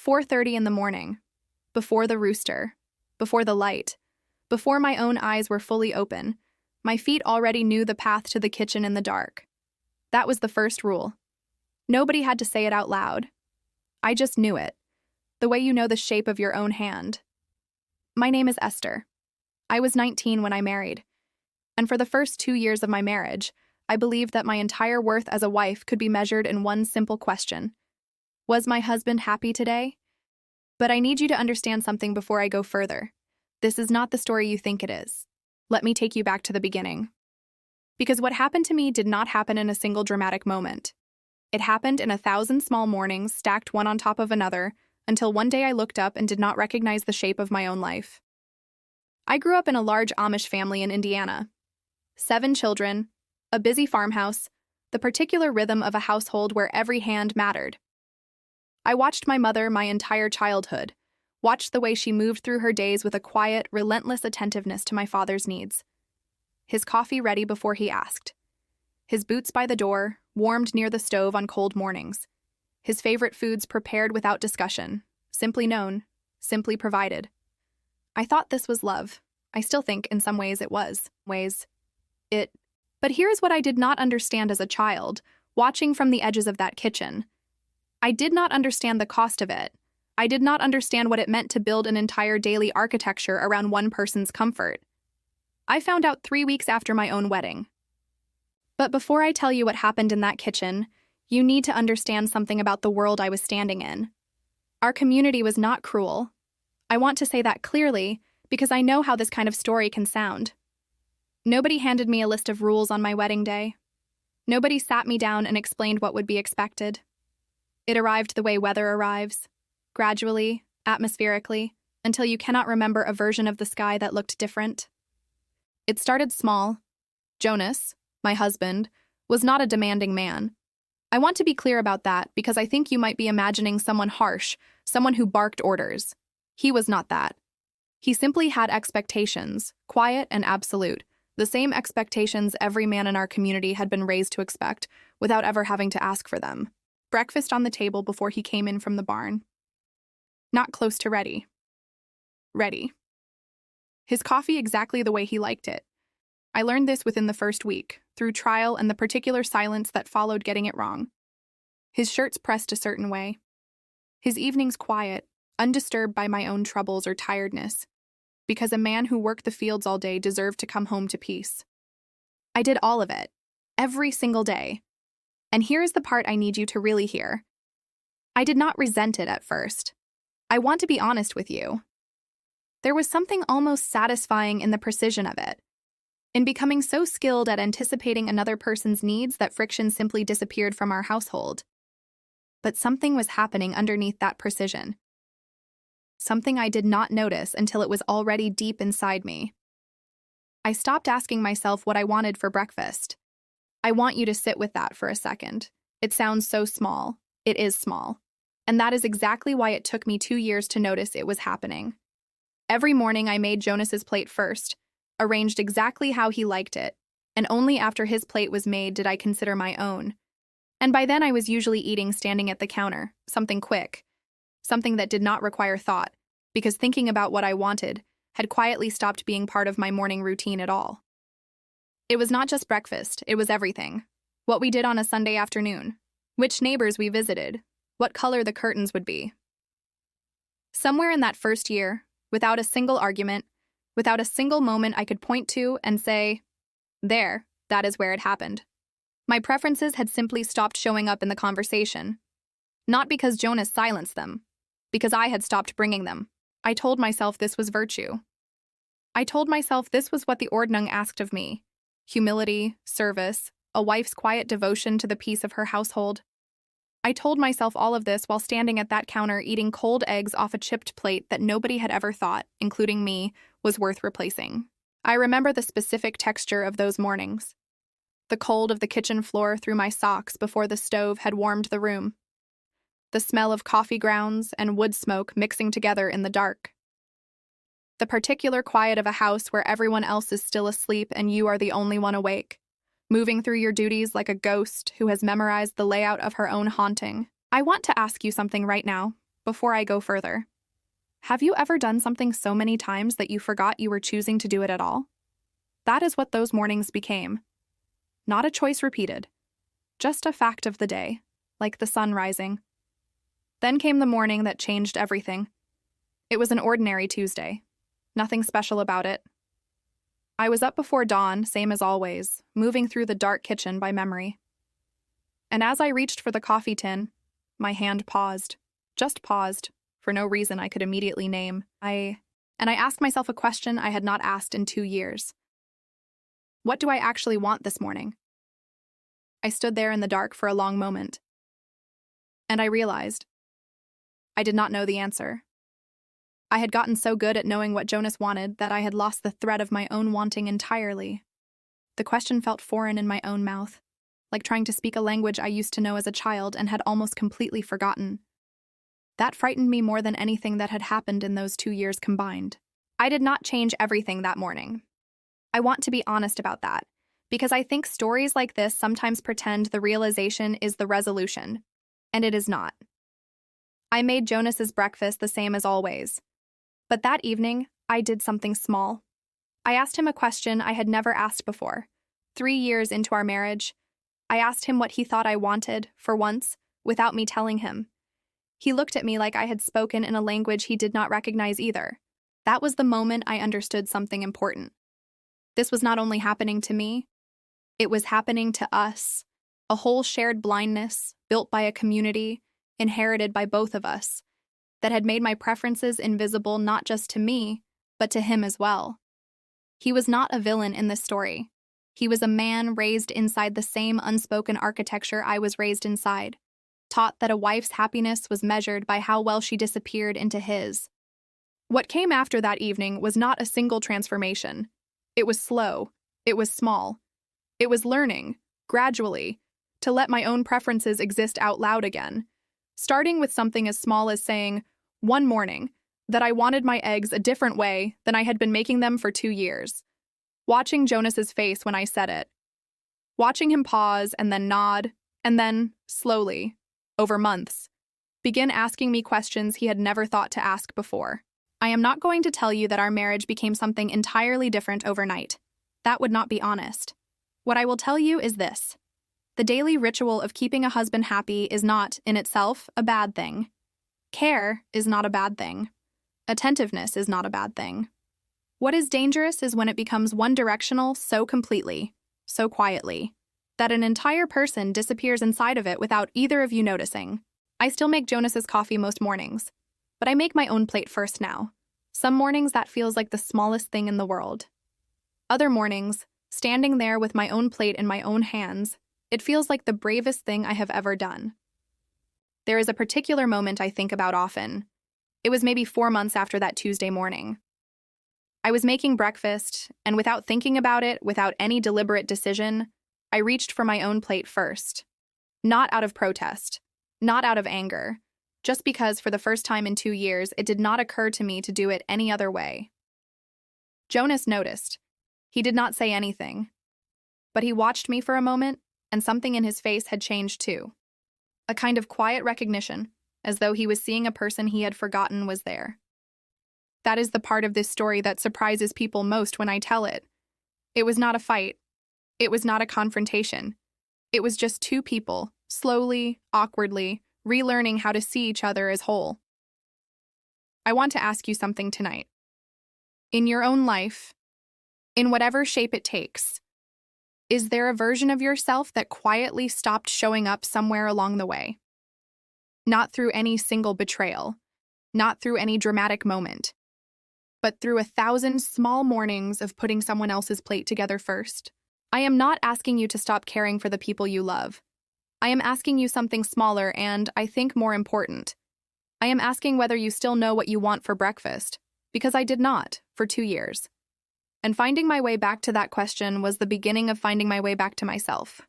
4:30 in the morning, before the rooster, before the light, before my own eyes were fully open. My feet already knew the path to the kitchen in the dark. That was the first rule. Nobody had to say it out loud. I just knew it, the way you know the shape of your own hand. My name is Esther. I was 19 when I married, and for the first 2 years of my marriage, I believed that my entire worth as a wife could be measured in one simple question. Was my husband happy today? But I need you to understand something before I go further. This is not the story you think it is. Let me take you back to the beginning. Because what happened to me did not happen in a single dramatic moment. It happened in 1,000 small mornings stacked one on top of another until one day I looked up and did not recognize the shape of my own life. I grew up in a large Amish family in Indiana. 7 children, a busy farmhouse, the particular rhythm of a household where every hand mattered. I watched my mother my entire childhood, watched the way she moved through her days with a quiet, relentless attentiveness to my father's needs. His coffee ready before he asked. His boots by the door, warmed near the stove on cold mornings. His favorite foods prepared without discussion, simply known, simply provided. I thought this was love. I still think in some ways it was. But here's what I did not understand as a child, watching from the edges of that kitchen. I did not understand the cost of it. I did not understand what it meant to build an entire daily architecture around one person's comfort. I found out 3 weeks after my own wedding. But before I tell you what happened in that kitchen, you need to understand something about the world I was standing in. Our community was not cruel. I want to say that clearly because I know how this kind of story can sound. Nobody handed me a list of rules on my wedding day. Nobody sat me down and explained what would be expected. It arrived the way weather arrives, gradually, atmospherically, until you cannot remember a version of the sky that looked different. It started small. Jonas, my husband, was not a demanding man. I want to be clear about that because I think you might be imagining someone harsh, someone who barked orders. He was not that. He simply had expectations, quiet and absolute, the same expectations every man in our community had been raised to expect without ever having to ask for them. Breakfast on the table before he came in from the barn. Not close to ready. Ready. His coffee exactly the way he liked it. I learned this within the first week, through trial and the particular silence that followed getting it wrong. His shirts pressed a certain way. His evenings quiet, undisturbed by my own troubles or tiredness, because a man who worked the fields all day deserved to come home to peace. I did all of it, every single day. And here is the part I need you to really hear. I did not resent it at first. I want to be honest with you. There was something almost satisfying in the precision of it, in becoming so skilled at anticipating another person's needs that friction simply disappeared from our household. But something was happening underneath that precision. Something I did not notice until it was already deep inside me. I stopped asking myself what I wanted for breakfast. I want you to sit with that for a second. It sounds so small. It is small. And that is exactly why it took me 2 years to notice it was happening. Every morning I made Jonas's plate first, arranged exactly how he liked it, and only after his plate was made did I consider my own. And by then I was usually eating standing at the counter, something quick, something that did not require thought, because thinking about what I wanted had quietly stopped being part of my morning routine at all. It was not just breakfast, it was everything. What we did on a Sunday afternoon, which neighbors we visited, what color the curtains would be. Somewhere in that first year, without a single argument, without a single moment I could point to and say, there, that is where it happened. My preferences had simply stopped showing up in the conversation. Not because Jonas silenced them, because I had stopped bringing them. I told myself this was virtue. I told myself this was what the Ordnung asked of me. Humility, service, a wife's quiet devotion to the peace of her household. I told myself all of this while standing at that counter eating cold eggs off a chipped plate that nobody had ever thought, including me, was worth replacing. I remember the specific texture of those mornings. The cold of the kitchen floor through my socks before the stove had warmed the room. The smell of coffee grounds and wood smoke mixing together in the dark. The particular quiet of a house where everyone else is still asleep and you are the only one awake, moving through your duties like a ghost who has memorized the layout of her own haunting. I want to ask you something right now, before I go further, have you ever done something so many times that you forgot you were choosing to do it at all? That is what those mornings became. Not a choice repeated, just a fact of the day, like the sun rising. Then came the morning that changed everything. It was an ordinary Tuesday. Nothing special about it. I was up before dawn, same as always, moving through the dark kitchen by memory. And as I reached for the coffee tin, my hand paused, just paused, for no reason I could immediately name. I asked myself a question I had not asked in 2 years. What do I actually want this morning? I stood there in the dark for a long moment. And I realized I did not know the answer. I had gotten so good at knowing what Jonas wanted that I had lost the thread of my own wanting entirely. The question felt foreign in my own mouth, like trying to speak a language I used to know as a child and had almost completely forgotten. That frightened me more than anything that had happened in those 2 years combined. I did not change everything that morning. I want to be honest about that, because I think stories like this sometimes pretend the realization is the resolution, and it is not. I made Jonas's breakfast the same as always. But that evening, I did something small. I asked him a question I had never asked before. 3 years into our marriage, I asked him what he thought I wanted, for once, without me telling him. He looked at me like I had spoken in a language he did not recognize either. That was the moment I understood something important. This was not only happening to me, it was happening to us. A whole shared blindness, built by a community, inherited by both of us, that had made my preferences invisible not just to me, but to him as well. He was not a villain in this story. He was a man raised inside the same unspoken architecture I was raised inside, taught that a wife's happiness was measured by how well she disappeared into his. What came after that evening was not a single transformation. It was slow. It was small. It was learning, gradually, to let my own preferences exist out loud again, starting with something as small as saying, one morning, that I wanted my eggs a different way than I had been making them for 2 years. Watching Jonas's face when I said it. Watching him pause and then nod, and then, slowly, over months, begin asking me questions he had never thought to ask before. I am not going to tell you that our marriage became something entirely different overnight. That would not be honest. What I will tell you is this. The daily ritual of keeping a husband happy is not, in itself, a bad thing. Care is not a bad thing. Attentiveness is not a bad thing. What is dangerous is when it becomes one-directional so completely, so quietly, that an entire person disappears inside of it without either of you noticing. I still make Jonas's coffee most mornings, but I make my own plate first now. Some mornings that feels like the smallest thing in the world. Other mornings, standing there with my own plate in my own hands, it feels like the bravest thing I have ever done. There is a particular moment I think about often. It was maybe 4 months after that Tuesday morning. I was making breakfast, and without thinking about it, without any deliberate decision, I reached for my own plate first. Not out of protest, not out of anger, just because for the first time in 2 years, it did not occur to me to do it any other way. Jonas noticed. He did not say anything. But he watched me for a moment, and something in his face had changed too. A kind of quiet recognition, as though he was seeing a person he had forgotten was there. That is the part of this story that surprises people most when I tell it. It was not a fight. It was not a confrontation. It was just 2 people, slowly, awkwardly, relearning how to see each other as whole. I want to ask you something tonight. In your own life, in whatever shape it takes, is there a version of yourself that quietly stopped showing up somewhere along the way? Not through any single betrayal, not through any dramatic moment, but through 1,000 small mornings of putting someone else's plate together first. I am not asking you to stop caring for the people you love. I am asking you something smaller and, I think, more important. I am asking whether you still know what you want for breakfast, because I did not, for 2 years. And finding my way back to that question was the beginning of finding my way back to myself.